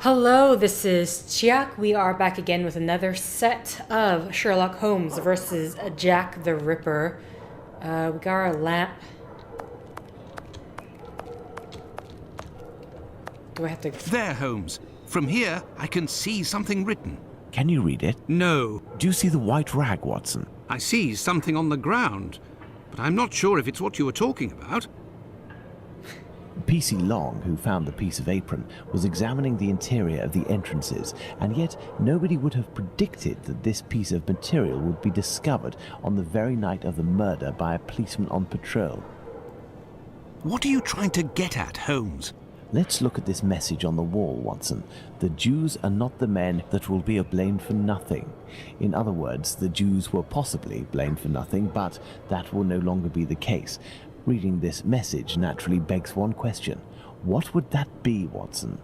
Hello, this is Chiak. We are back again with another set of Sherlock Holmes versus Jack the Ripper. We got our lamp. Do I have to... There, Holmes. From here, I can see something written. Can you read it? No. Do you see the white rag, Watson? I see something on the ground, but I'm not sure if it's what you were talking about. P.C. Long, who found the piece of apron, was examining the interior of the entrances, and yet nobody would have predicted that this piece of material would be discovered on the very night of the murder by a policeman on patrol. What are you trying to get at, Holmes? Let's look at this message on the wall, Watson. The Jews are not the men that will be blamed for nothing. In other words, the Jews were possibly blamed for nothing, but that will no longer be the case. Reading this message naturally begs one question. What would that be, Watson?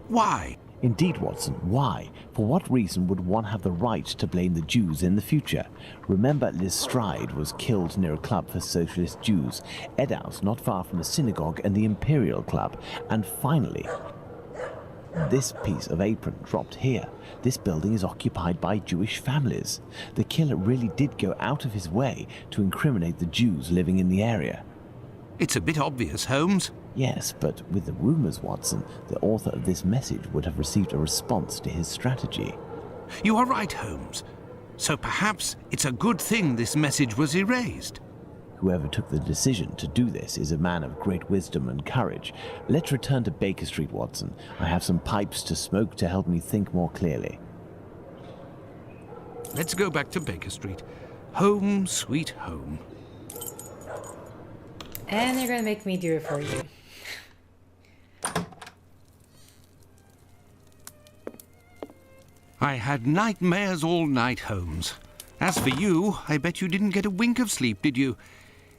Why? Indeed, Watson, why? For what reason would one have the right to blame the Jews in the future? Remember, Lestrade was killed near a club for socialist Jews, Edaus not far from a synagogue and the Imperial Club, and finally, this piece of apron dropped here. This building is occupied by Jewish families. The killer really did go out of his way to incriminate the Jews living in the area. It's a bit obvious, Holmes. Yes, but with the rumors, Watson, the author of this message would have received a response to his strategy. You are right, Holmes. So perhaps it's a good thing this message was erased. Whoever took the decision to do this is a man of great wisdom and courage. Let's return to Baker Street, Watson. I have some pipes to smoke to help me think more clearly. Let's go back to Baker Street. Home, sweet home. And you're gonna make me do it for you. I had nightmares all night, Holmes. As for you, I bet you didn't get a wink of sleep, did you?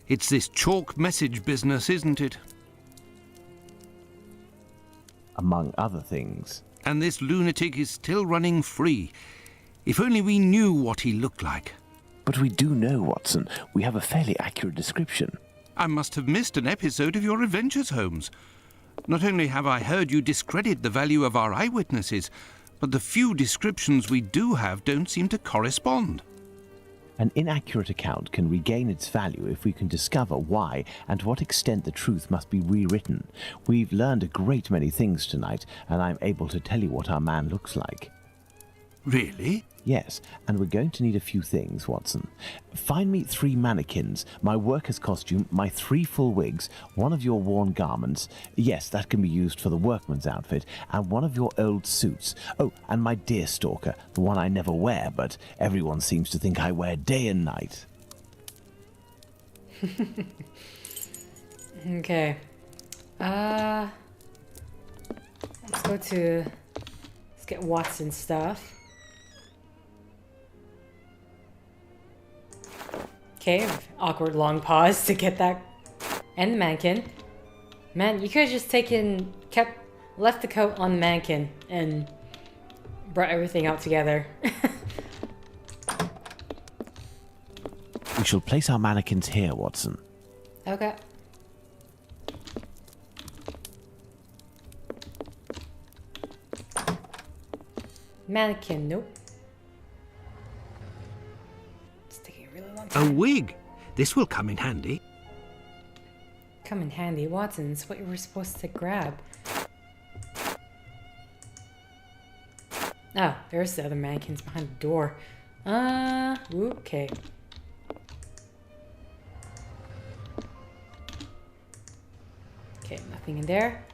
It's this chalk message business, isn't it? Among other things. And this lunatic is still running free. If only we knew what he looked like. But we do know, Watson. We have a fairly accurate description. I must have missed an episode of your adventures, Holmes. Not only have I heard you discredit the value of our eyewitnesses, but the few descriptions we do have don't seem to correspond. An inaccurate account can regain its value if we can discover why and to what extent the truth must be rewritten. We've learned a great many things tonight, and I'm able to tell you what our man looks like. Really? Yes, and we're going to need a few things, Watson. Find me 3 mannequins, my worker's costume, my 3 full wigs, one of your worn garments, yes, that can be used for the workman's outfit, and one of your old suits. Oh, and my deerstalker, the one I never wear, but everyone seems to think I wear day and night. Okay. Let's get Watson's stuff. Okay, awkward long pause to get that. And the mannequin. Man, you could have just left the coat on the mannequin and brought everything out together. We shall place our mannequins here, Watson. Okay. Mannequin, nope. A wig? This will come in handy. Come in handy, Watson. It's what you were supposed to grab. Oh, there's the other mannequins behind the door. Okay. Okay, nothing in there.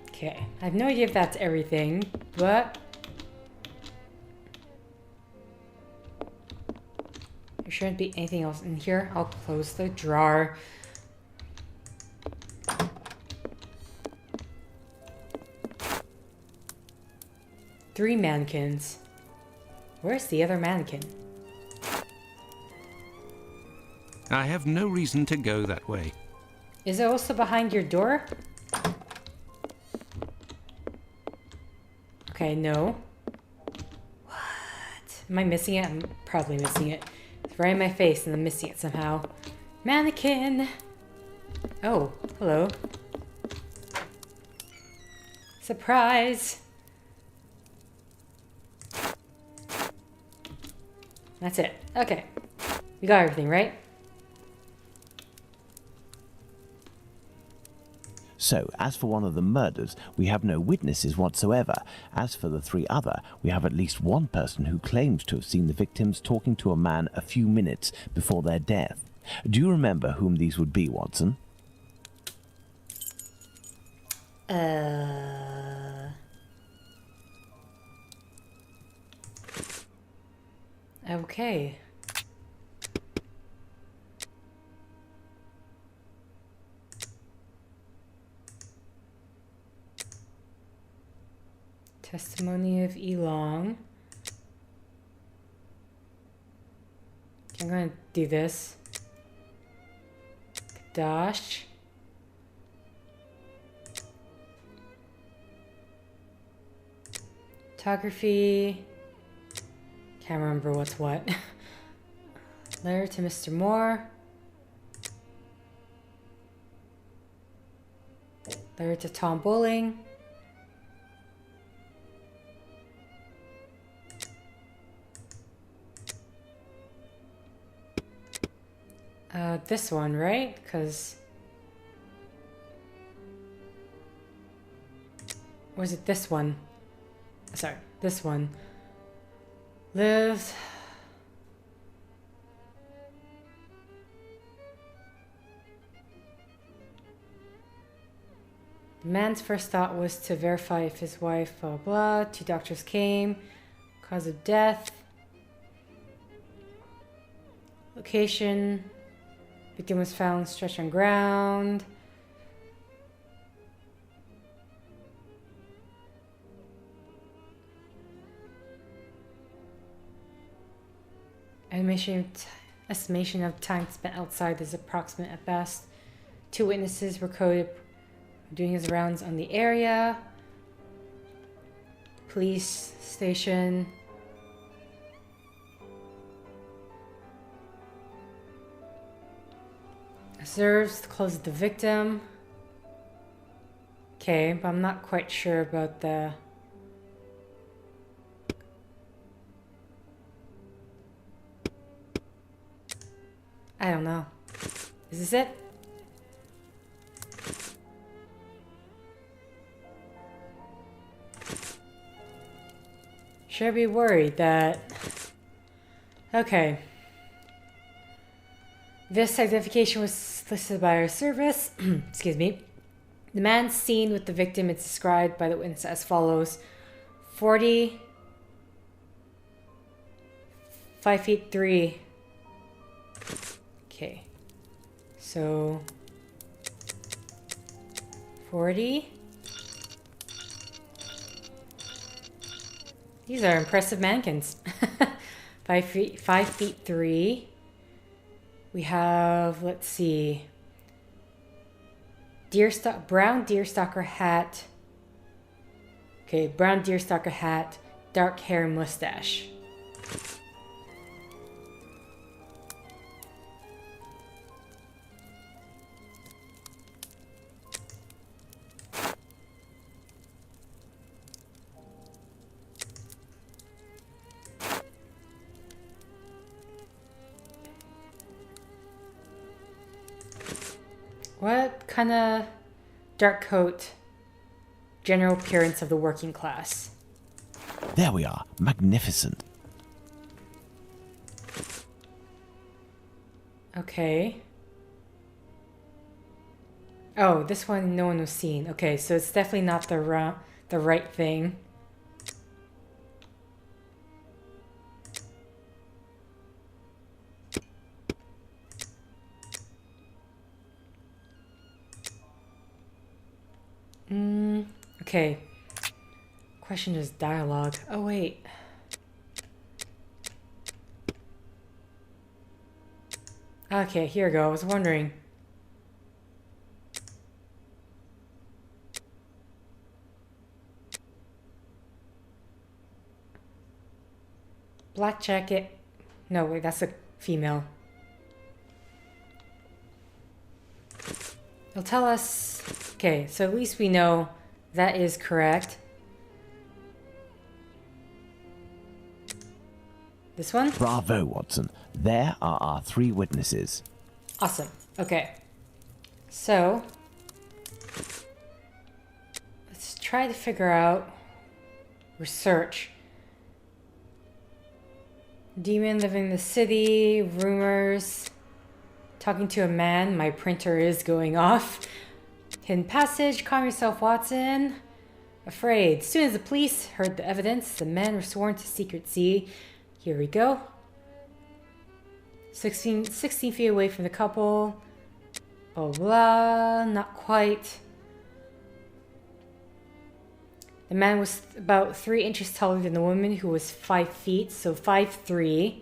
Okay, I have no idea if that's everything, but there shouldn't be anything else in here. I'll close the drawer. Three mannequins. Where's the other mannequin? I have no reason to go that way. Is it also behind your door? Okay, no. What? Am I missing it? I'm probably missing it. It's right in my face and I'm missing it somehow. Mannequin! Oh, hello. Surprise! That's it. Okay. We got everything, right? So, as for one of the murders, we have no witnesses whatsoever. As for the three other, we have at least one person who claims to have seen the victims talking to a man a few minutes before their death. Do you remember whom these would be, Watson? Okay. Testimony of Elong. I'm gonna do this. Dash. Photography. Can't remember what's what. Letter to Mr. Moore. Letter to Tom Bowling. This one, right? Because... Or is it this one? Sorry, this one. Lived... The man's first thought was to verify if his wife, blah, blah. 2 doctors came. Cause of death. Location. Victim was found stretched on ground. Estimation of time spent outside is approximate at best. 2 witnesses were quoted doing his rounds on the area. Police station. Observes the clothes of the victim. Okay, but I'm not quite sure about the... I don't know. Is this it? Should I be worried that... Okay. This identification was listed by our service. Excuse me. The man seen with the victim is described by the witness as follows. 40... 5'3". Okay. So... 40... These are impressive mannequins. 5'3". We have, let's see, brown deerstalker hat. Okay, brown deerstalker hat, dark hair, mustache. What kind of dark coat? General appearance of the working class. There we are. Magnificent. Okay. Oh, this one no one was seen. Okay, so it's definitely not the right thing. Okay. Question is dialogue. Oh, wait. Okay, here we go. I was wondering. Black jacket. No, wait, that's a female. It'll tell us... Okay, so at least we know that is correct. This one? Bravo, Watson. There are our 3 witnesses. Awesome. Okay. So... let's try to figure out... research. Demon living in the city, rumors, talking to a man, my printer is going off. Hidden passage, calm yourself, Watson. Afraid. As soon as the police heard the evidence, the men were sworn to secrecy. Here we go. 16 feet away from the couple. Blah, blah, not quite. The man was about 3 inches taller than the woman, who was 5 feet, so 5'3".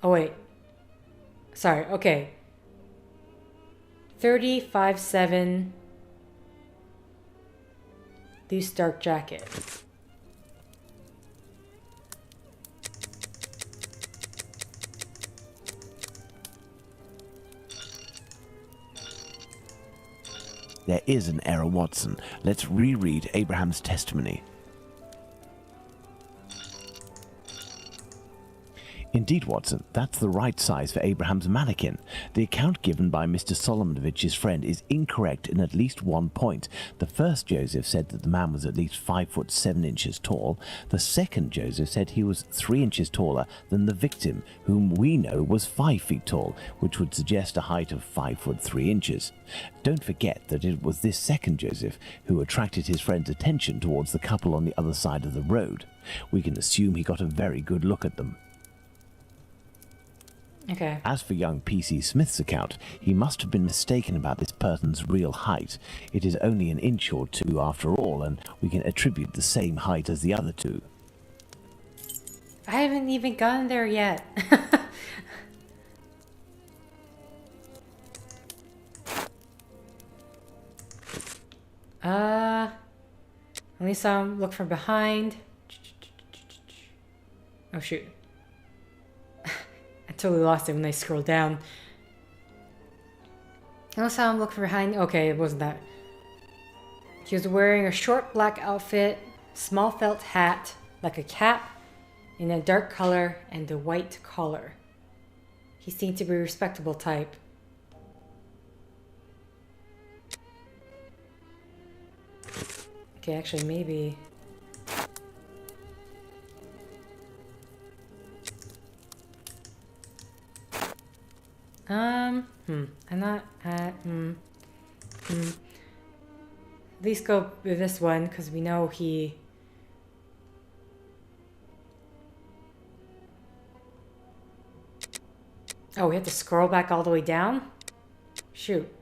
Oh wait. Sorry, okay. 35'7". Loose dark jacket. There is an error, Watson. Let's reread Abraham's testimony. Indeed, Watson, that's the right size for Abraham's mannequin. The account given by Mr. Solomonovich's friend is incorrect in at least 1 point. The first Joseph said that the man was at least 5 foot 7 inches tall. The second Joseph said he was 3 inches taller than the victim, whom we know was 5 feet tall, which would suggest a height of 5 foot 3 inches. Don't forget that it was this second Joseph who attracted his friend's attention towards the couple on the other side of the road. We can assume he got a very good look at them. Okay. As for young P.C. Smith's account, he must have been mistaken about this person's real height. It is only an inch or 2 after all, and we can attribute the same height as the other 2. I haven't even gotten there yet. At least I'll look from behind. Oh shoot. I totally lost it when I scrolled down. Unless I'm looking behind. Okay, it wasn't that. He was wearing a short black outfit, small felt hat, like a cap, in a dark color, and a white collar. He seemed to be a respectable type. Okay, actually, maybe... I'm not at, At least go with this one, because we know he... Oh, we have to scroll back all the way down? Shoot.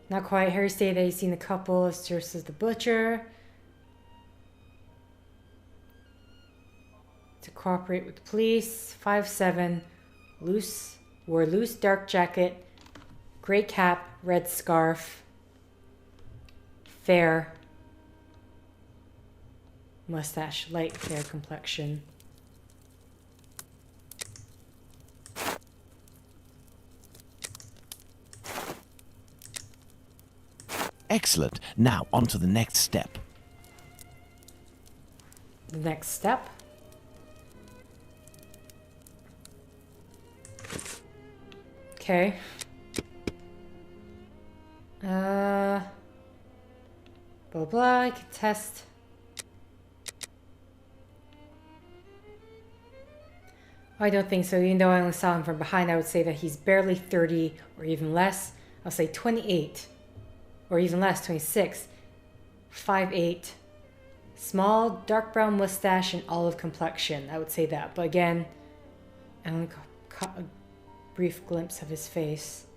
Not quite. Harry stated that he's seen the couple as just as the butcher. To cooperate with the police. 5'7". Wore loose dark jacket. Gray cap. Red scarf. Fair. Mustache. Light fair complexion. Excellent. Now, on to the next step. The next step? Okay. Blah blah, I can test. I don't think so. Even though I only saw him from behind, I would say that he's barely 30 or even less. I'll say 28. Or even less, 26, 5'8", small, dark brown mustache and olive complexion. I would say that. But again, I only caught a brief glimpse of his face.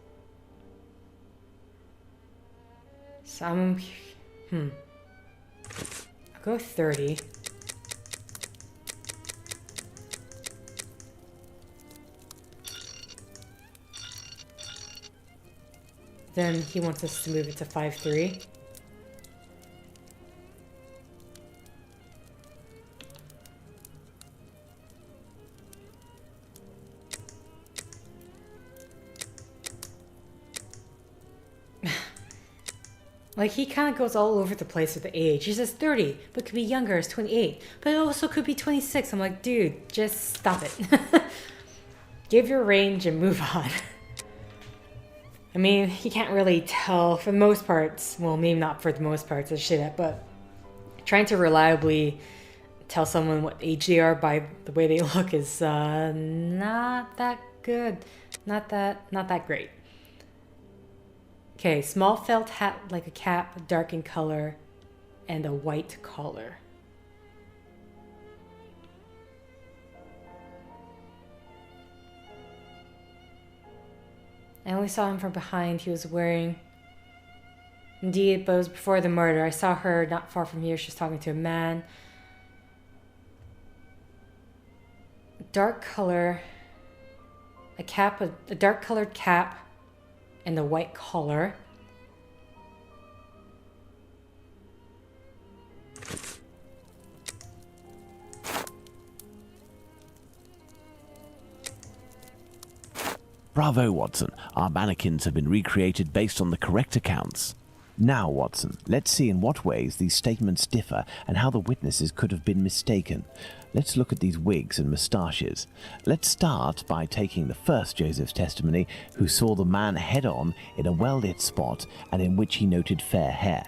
So I'll go 30. Then he wants us to move it to 5'3". Like, he kind of goes all over the place with the age. He says 30, but could be younger as 28. But it also could be 26. I'm like, dude, just stop it. Give your range and move on. I mean, he can't really tell for the most parts. Well, maybe not for the most parts, I shit, but trying to reliably tell someone what age they are by the way they look is not that good. Not that great. Okay, small felt hat like a cap, dark in color, and a white collar. I only saw him from behind. He was wearing... Indeed, but it was before the murder. I saw her not far from here. She was talking to a man. Dark color... A cap, a dark colored cap, and a white collar. Bravo, Watson. Our mannequins have been recreated based on the correct accounts. Now, Watson, let's see in what ways these statements differ and how the witnesses could have been mistaken. Let's look at these wigs and moustaches. Let's start by taking the first Joseph's testimony, who saw the man head-on in a well-lit spot and in which he noted fair hair.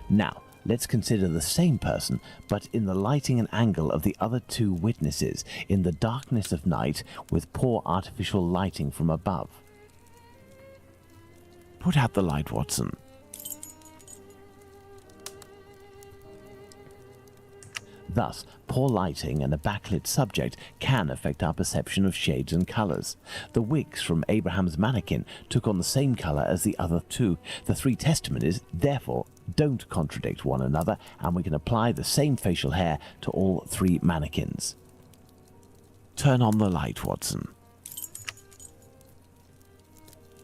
Now, let's consider the same person, but in the lighting and angle of the other two witnesses, in the darkness of night, with poor artificial lighting from above. Put out the light, Watson. Thus, poor lighting and a backlit subject can affect our perception of shades and colours. The wigs from Abraham's mannequin took on the same colour as the other two. The three testimonies, therefore, don't contradict one another, and we can apply the same facial hair to all three mannequins. Turn on the light, Watson.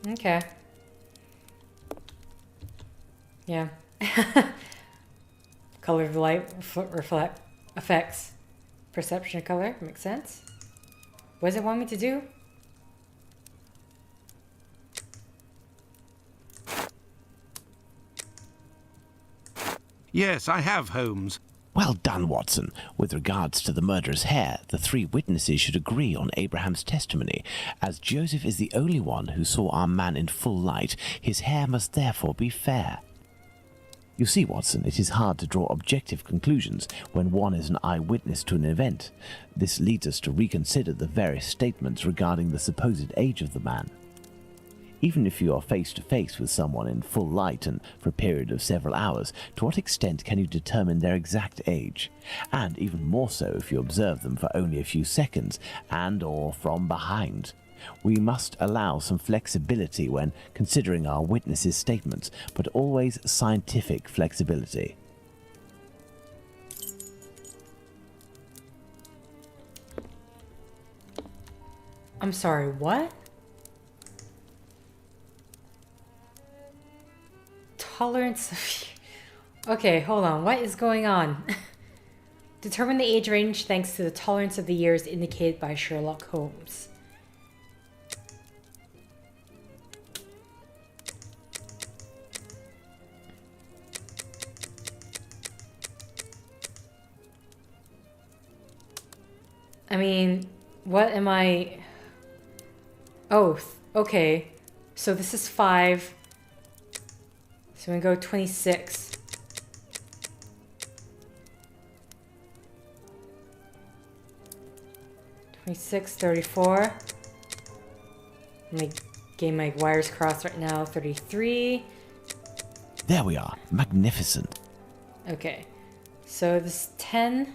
Okay. Yeah. Color of the light reflect affects perception of color. Makes sense. What does it want me to do? Yes, I have, Holmes. Well done, Watson. With regards to the murderer's hair, the three witnesses should agree on Abraham's testimony. As Joseph is the only one who saw our man in full light, his hair must therefore be fair. You see, Watson, it is hard to draw objective conclusions when one is an eyewitness to an event. This leads us to reconsider the various statements regarding the supposed age of the man. Even if you are face to face with someone in full light and for a period of several hours, to what extent can you determine their exact age? And even more so if you observe them for only a few seconds and or from behind. We must allow some flexibility when considering our witnesses' statements, but always scientific flexibility. I'm sorry, what? Tolerance of... Okay, hold on. What is going on? Determine the age range thanks to the tolerance of the years indicated by Sherlock Holmes. I mean, what am I... Oh, okay. So this is 5. So we go 26. $26.34. I'm gonna get my wires crossed right now. 33. There we are. Magnificent. Okay. So this is 10.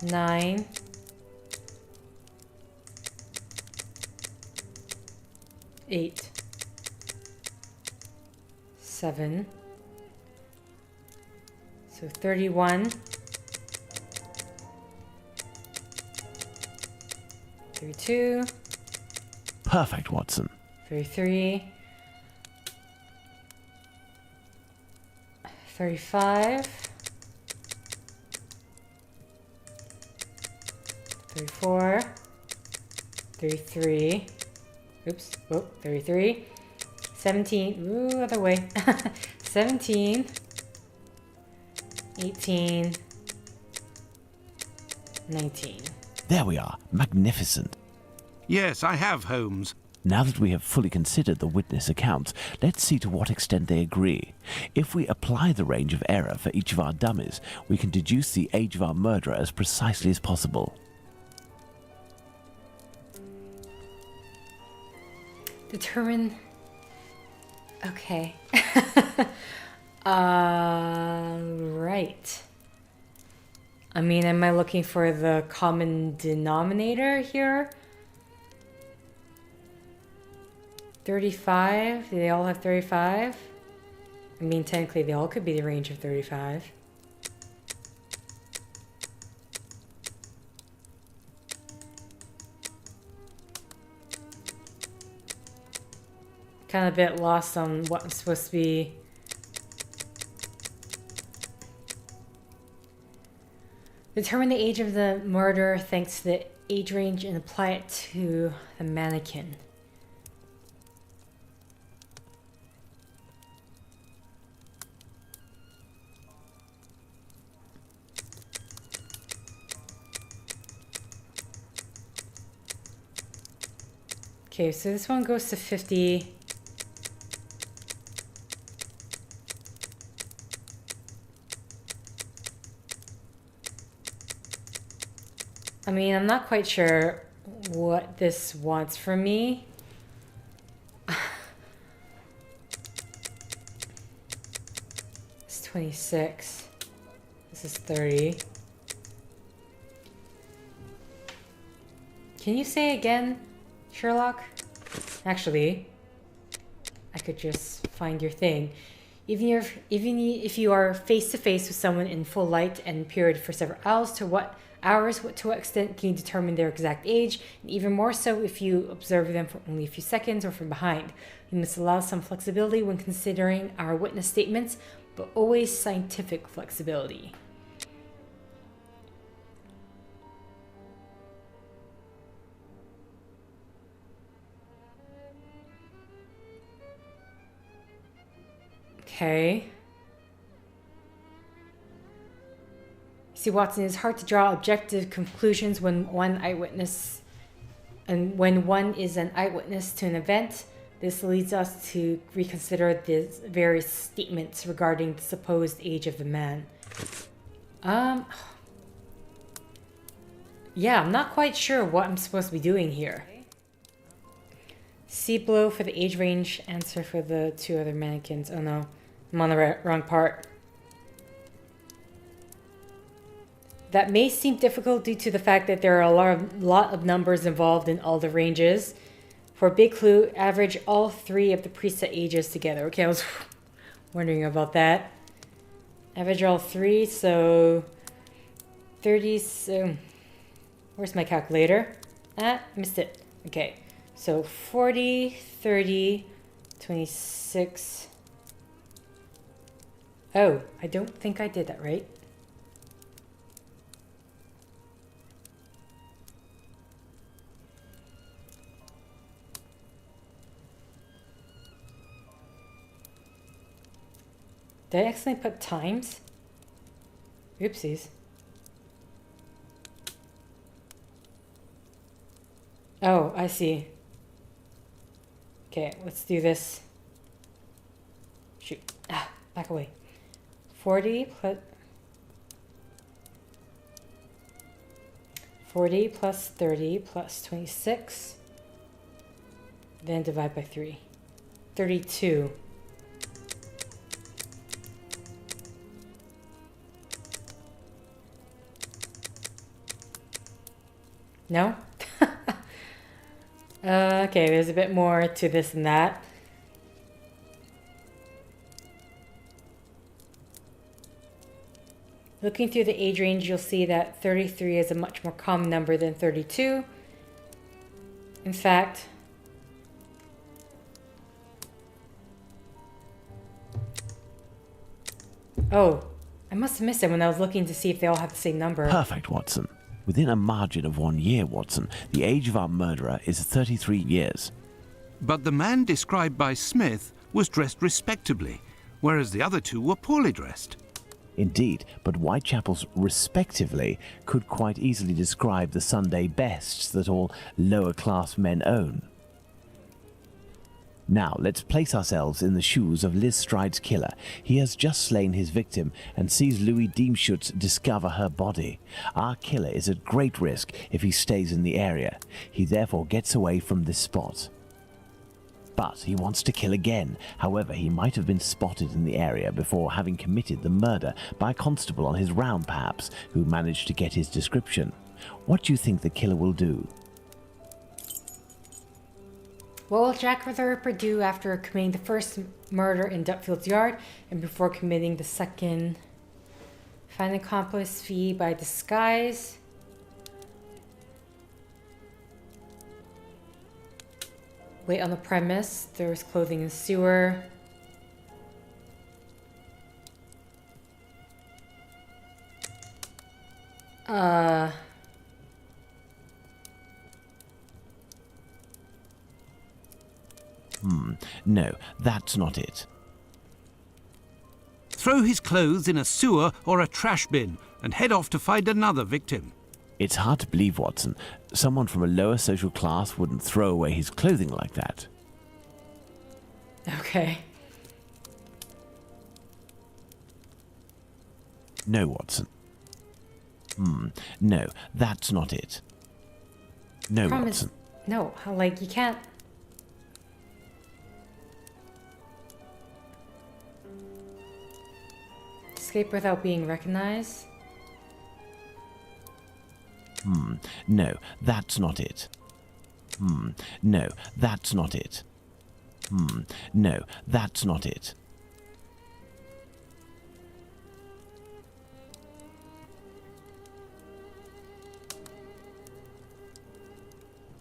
9. 8. 7. So 31. 32. Perfect, Watson. 33. 35. 34. 33. Oops. Oh, 33. 17. Ooh, other way. 17. 18. 19. There we are. Magnificent. Yes, I have, Holmes. Now that we have fully considered the witness accounts, let's see to what extent they agree. If we apply the range of error for each of our dummies, we can deduce the age of our murderer as precisely as possible. Determine... Okay. Right. I mean, am I looking for the common denominator here? 35? Do they all have 35? I mean, technically they all could be the range of 35. Kind of a bit lost on what I'm supposed to be. Determine the age of the murderer thanks to the age range and apply it to the mannequin. Okay, so this one goes to 50. I mean, I'm not quite sure what this wants from me. It's 26. This is 30. Can you say again, Sherlock? Actually, I could just find your thing. Even if you are face to face with someone in full light and period for several hours, to what extent can you determine their exact age? And even more so if you observe them for only a few seconds or from behind. We must allow some flexibility when considering our witness statements, but always scientific flexibility. Okay. See, Watson, it's hard to draw objective conclusions when one is an eyewitness to an event. This leads us to reconsider the various statements regarding the supposed age of the man. Yeah, I'm not quite sure what I'm supposed to be doing here. See below for the age range, answer for the two other mannequins. Oh no, I'm on the wrong part. That may seem difficult due to the fact that there are a lot of numbers involved in all the ranges. For a big clue, average all three of the preset ages together. Okay, I was wondering about that. Average all three, so 30, so where's my calculator? Ah, missed it. Okay, so 40, 30, 26. Oh, I don't think I did that right. Did I accidentally put times? Oopsies. Oh, I see. Okay, let's do this. Shoot. Ah, back away. 40 plus 30 plus 26. Then divide by 3. 32. No? Okay, there's a bit more to this than that. Looking through the age range, you'll see that 33 is a much more common number than 32. In fact, oh, I must have missed it when I was looking to see if they all have the same number. Perfect, Watson. Within a margin of 1 year, Watson, the age of our murderer is 33 years. But the man described by Smith was dressed respectably, whereas the other two were poorly dressed. Indeed, but Whitechapel's respectively could quite easily describe the Sunday bests that all lower-class men own. Now, let's place ourselves in the shoes of Liz Stride's killer. He has just slain his victim and sees Louis Diemschutz discover her body. Our killer is at great risk if he stays in the area. He therefore gets away from this spot. But he wants to kill again. However, he might have been spotted in the area before having committed the murder by a constable on his round, perhaps, who managed to get his description. What do you think the killer will do? What will Jack the Ripper do after committing the first murder in Dutfield's yard and before committing the second? Find an accomplice, flee by disguise. Wait on the premise. There was clothing in the sewer. No, that's not it. Throw his clothes in a sewer or a trash bin and head off to find another victim. It's hard to believe, Watson. Someone from a lower social class wouldn't throw away his clothing like that. Okay. No, Watson. No, that's not it. No, Promise. Watson. No, like, you can't. Escape without being recognized? No, that's not it. No, that's not it. No, that's not it.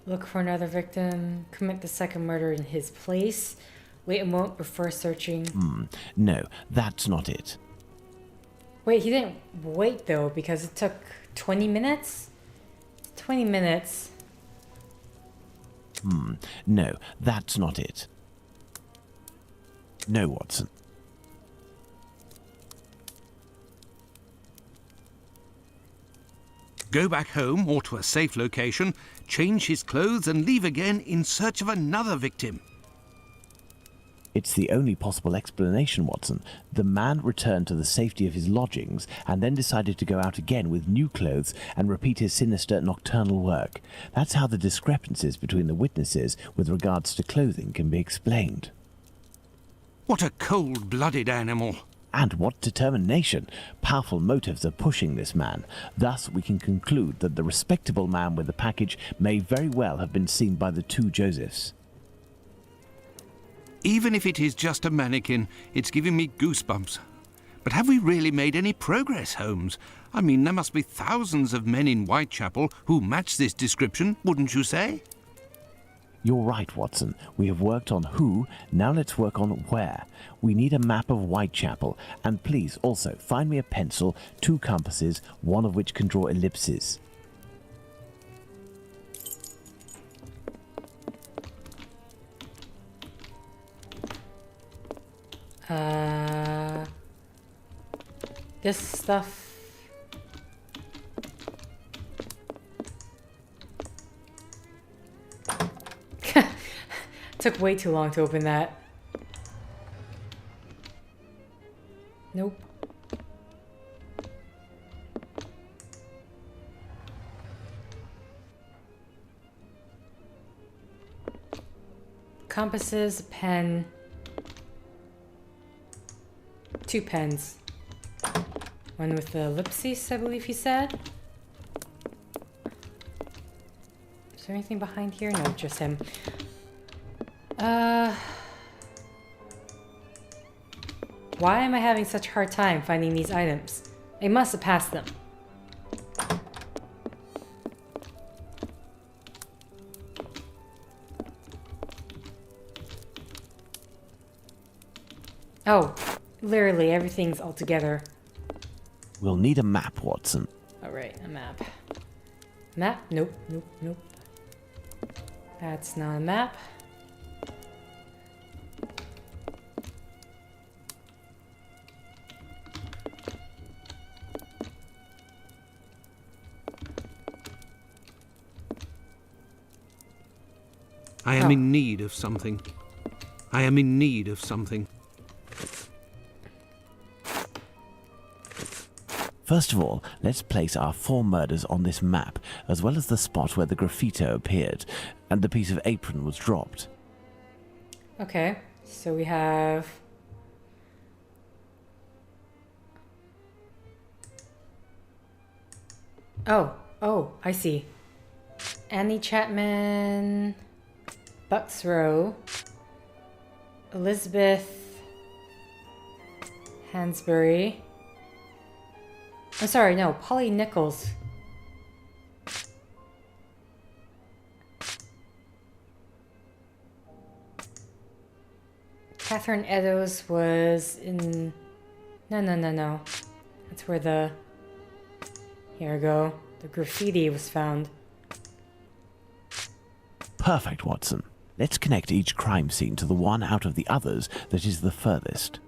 Look for another victim. Commit the second murder in his place. Wait a moment before searching. No, that's not it. Wait, he didn't wait though because it took 20 minutes? 20 minutes. No, that's not it. No, Watson. Go back home or to a safe location, change his clothes and leave again in search of another victim. It's the only possible explanation, Watson. The man returned to the safety of his lodgings and then decided to go out again with new clothes and repeat his sinister nocturnal work. That's how the discrepancies between the witnesses with regards to clothing can be explained. What a cold-blooded animal. And what determination! Powerful motives are pushing this man. Thus, we can conclude that the respectable man with the package may very well have been seen by the two Josephs. Even if it is just a mannequin, it's giving me goosebumps. But have we really made any progress, Holmes? I mean, there must be thousands of men in Whitechapel who match this description, wouldn't you say? You're right, Watson. We have worked on who, now let's work on where. We need a map of Whitechapel, and please also find me a pencil, 2 compasses, one of which can draw ellipses. This stuff. Took way too long to open that. Nope. Compasses, a pen. 2 pens. One with the ellipses, I believe he said. Is there anything behind here? No, just him. Why am I having such a hard time finding these items? I must have passed them. Oh, literally everything's all together. We'll need a map, Watson. Alright, a map. Map? Nope, nope, nope. That's not a map. I am in need of something. I am in need of something. First of all, let's place our 4 murders on this map, as well as the spot where the graffito appeared and the piece of apron was dropped. Okay, so we have... Oh, I see. Annie Chapman, Bucks Row, Elizabeth Hansberry. I'm sorry, no, Polly Nichols. Catherine Eddowes was in... No. That's where the... Here we go. The graffiti was found. Perfect, Watson. Let's connect each crime scene to the one out of the others that is the furthest.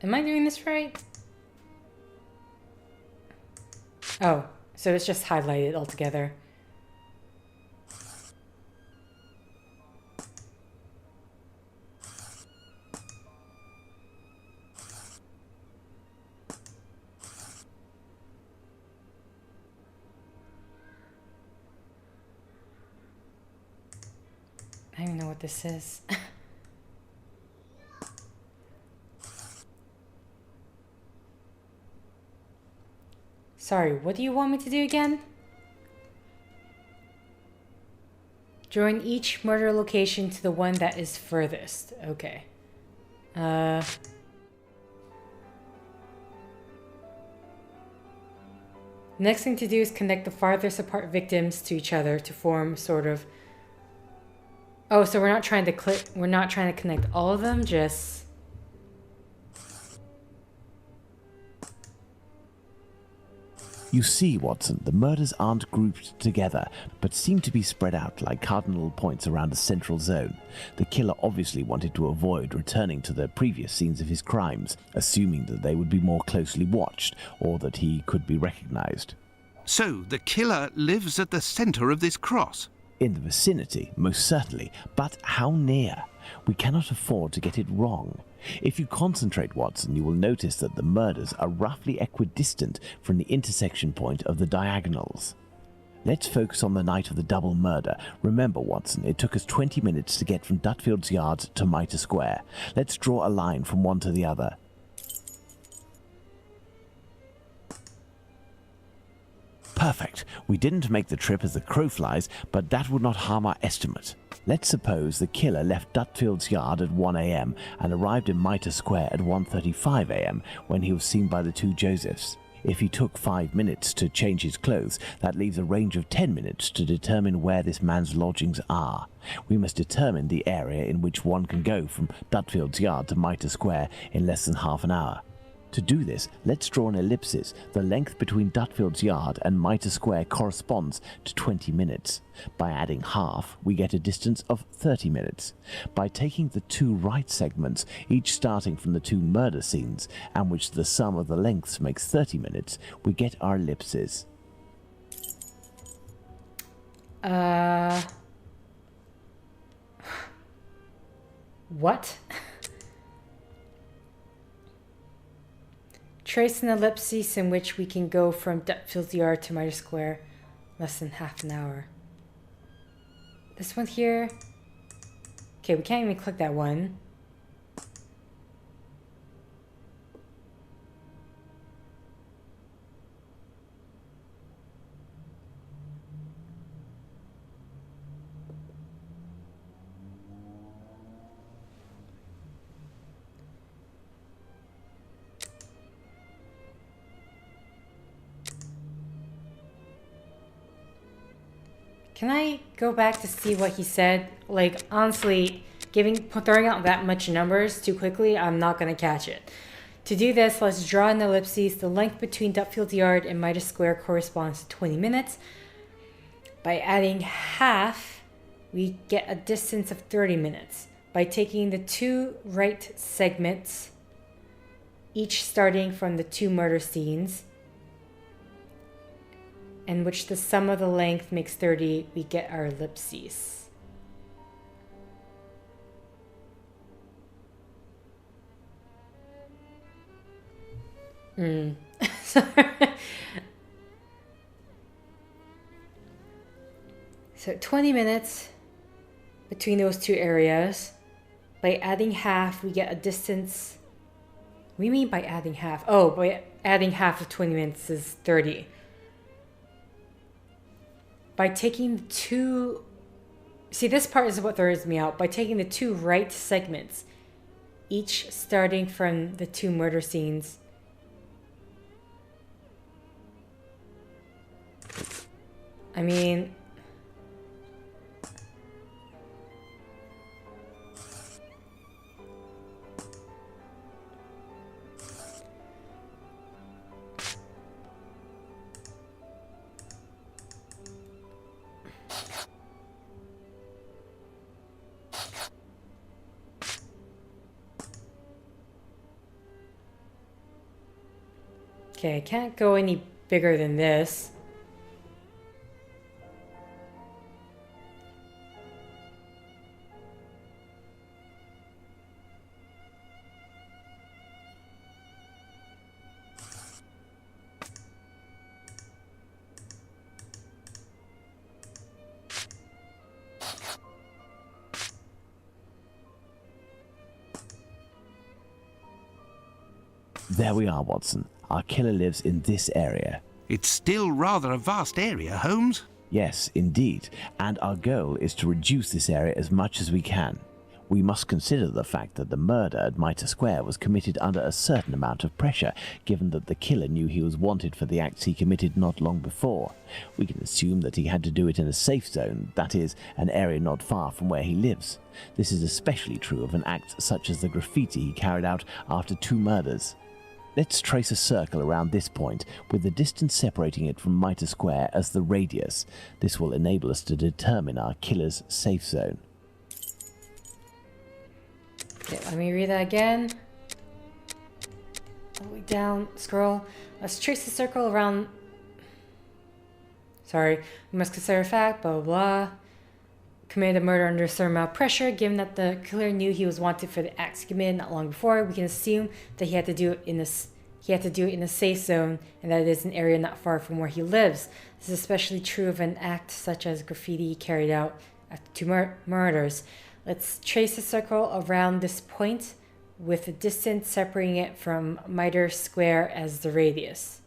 Am I doing this right? Oh, so it's just highlighted altogether. I don't even know what this is. Sorry, what do you want me to do again? Join each murder location to the one that is furthest. Okay. Next thing to do is connect the farthest apart victims to each other to form sort of... Oh, so we're not trying to connect all of them, just... You see, Watson, the murders aren't grouped together, but seem to be spread out like cardinal points around a central zone. The killer obviously wanted to avoid returning to the previous scenes of his crimes, assuming that they would be more closely watched, or that he could be recognized. So, the killer lives at the centre of this cross? In the vicinity, most certainly, but how near? We cannot afford to get it wrong. If you concentrate, Watson, you will notice that the murders are roughly equidistant from the intersection point of the diagonals. Let's focus on the night of the double murder. Remember, Watson, it took us 20 minutes to get from Dutfield's Yard to Mitre Square. Let's draw a line from one to the other. Perfect. We didn't make the trip as the crow flies, but that would not harm our estimate. Let's suppose the killer left Dutfield's Yard at 1 a.m. and arrived in Mitre Square at 1:35 a.m. when he was seen by the two Josephs. If he took 5 minutes to change his clothes, that leaves a range of 10 minutes to determine where this man's lodgings are. We must determine the area in which one can go from Dutfield's Yard to Mitre Square in less than half an hour. To do this, let's draw an ellipsis. The length between Dutfield's Yard and Mitre Square corresponds to 20 minutes. By adding half, we get a distance of 30 minutes. By taking the two right segments, each starting from the two murder scenes, and which the sum of the lengths makes 30 minutes, we get our ellipses. What? Trace an ellipsis in which we can go from Dutfield's Yard to Mitre Square, less than half an hour. This one here. Okay, we can't even click that one. Can I go back to see what he said? Like, honestly, throwing out that much numbers too quickly, I'm not going to catch it. To do this, let's draw an ellipsis. The length between Dutfield's Yard and Mitre Square corresponds to 20 minutes. By adding half, we get a distance of 30 minutes. by taking the 2 right segments, each starting from the 2 murder scenes, in which the sum of the length makes 30, we get our ellipses. Sorry. So 20 minutes between those 2 areas. By adding half, we get a distance. What do you mean by adding half? Oh, by adding half of 20 minutes is 30. By taking the 2... See, this part is what throws me out. By taking the 2 right segments, each starting from the 2 murder scenes. I mean... Okay, I can't go any bigger than this. There we are, Watson. Our killer lives in this area. It's still rather a vast area, Holmes. Yes, indeed. And our goal is to reduce this area as much as we can. We must consider the fact that the murder at Mitre Square was committed under a certain amount of pressure, given that the killer knew he was wanted for the acts he committed not long before. We can assume that he had to do it in a safe zone, that is, an area not far from where he lives. This is especially true of an act such as the graffiti he carried out after 2 murders. Let's trace a circle around this point, with the distance separating it from Mitre Square as the radius. This will enable us to determine our killer's safe zone. Okay, let me read that again. All the way down, scroll. Let's trace the circle around... Sorry. We must consider a fact, blah, blah, blah. Committed a murder under a certain amount of pressure. Given that the killer knew he was wanted for the acts committed not long before, we can assume that he had to do it in a safe zone, and that it is an area not far from where he lives. This is especially true of an act such as graffiti carried out after 2 murders. Let's trace a circle around this point with the distance separating it from Mitre Square as the radius.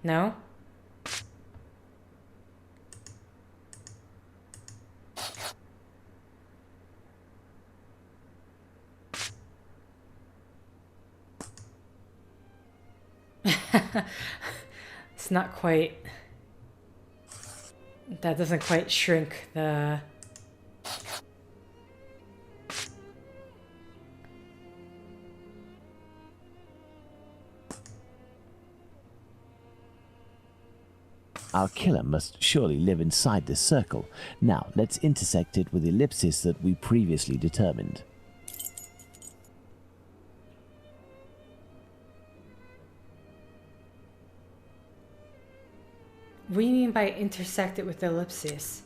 No? It's not quite... That doesn't quite shrink the... Our killer must surely live inside this circle. Now, let's intersect it with the ellipsis that we previously determined. What do you mean by intersect it with the ellipsis?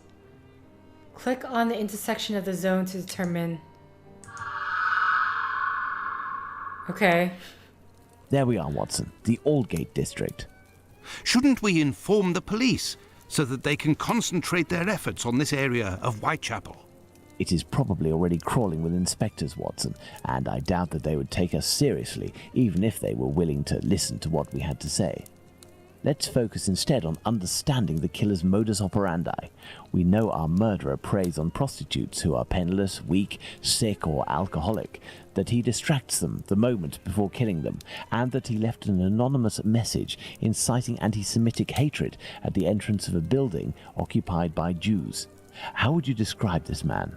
Click on the intersection of the zone to determine... Okay. There we are, Watson. The Aldgate district. Shouldn't we inform the police so that they can concentrate their efforts on this area of Whitechapel? It is probably already crawling with inspectors, Watson, and I doubt that they would take us seriously, even if they were willing to listen to what we had to say. Let's focus instead on understanding the killer's modus operandi. We know our murderer preys on prostitutes who are penniless, weak, sick, or alcoholic, that he distracts them the moment before killing them, and that he left an anonymous message inciting anti-Semitic hatred at the entrance of a building occupied by Jews. How would you describe this man?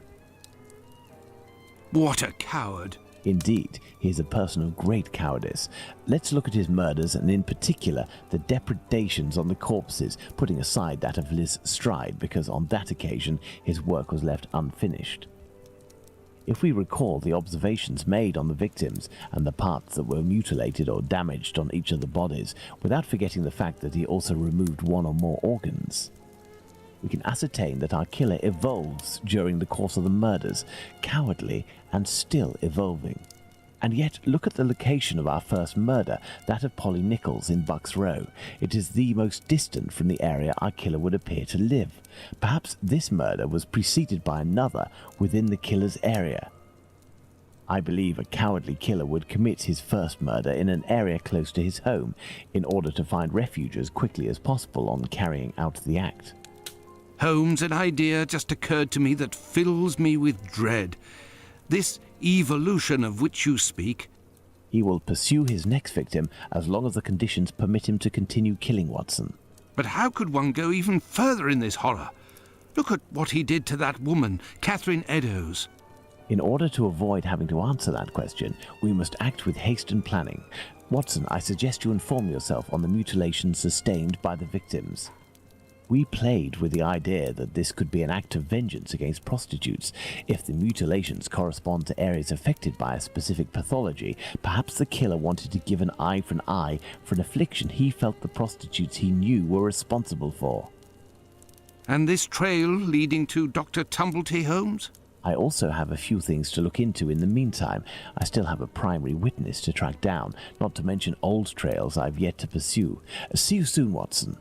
What a coward! Indeed, he is a person of great cowardice. Let's look at his murders and in particular the depredations on the corpses, putting aside that of Liz Stride because on that occasion his work was left unfinished. If we recall the observations made on the victims and the parts that were mutilated or damaged on each of the bodies, without forgetting the fact that he also removed one or more organs, we can ascertain that our killer evolves during the course of the murders, cowardly and still evolving. And yet, look at the location of our first murder, that of Polly Nichols in Bucks Row. It is the most distant from the area our killer would appear to live. Perhaps this murder was preceded by another within the killer's area. I believe a cowardly killer would commit his first murder in an area close to his home in order to find refuge as quickly as possible on carrying out the act. Holmes, an idea just occurred to me that fills me with dread. This evolution of which you speak. He will pursue his next victim as long as the conditions permit him to continue killing Watson. But how could one go even further in this horror? Look at what he did to that woman, Catherine Eddowes. In order to avoid having to answer that question, we must act with haste and planning. Watson, I suggest you inform yourself on the mutilations sustained by the victims. We played with the idea that this could be an act of vengeance against prostitutes. If the mutilations correspond to areas affected by a specific pathology, perhaps the killer wanted to give an eye for an affliction he felt the prostitutes he knew were responsible for. And this trail leading to Dr. Tumblety, Holmes? I also have a few things to look into in the meantime. I still have a primary witness to track down, not to mention old trails I've yet to pursue. See you soon, Watson.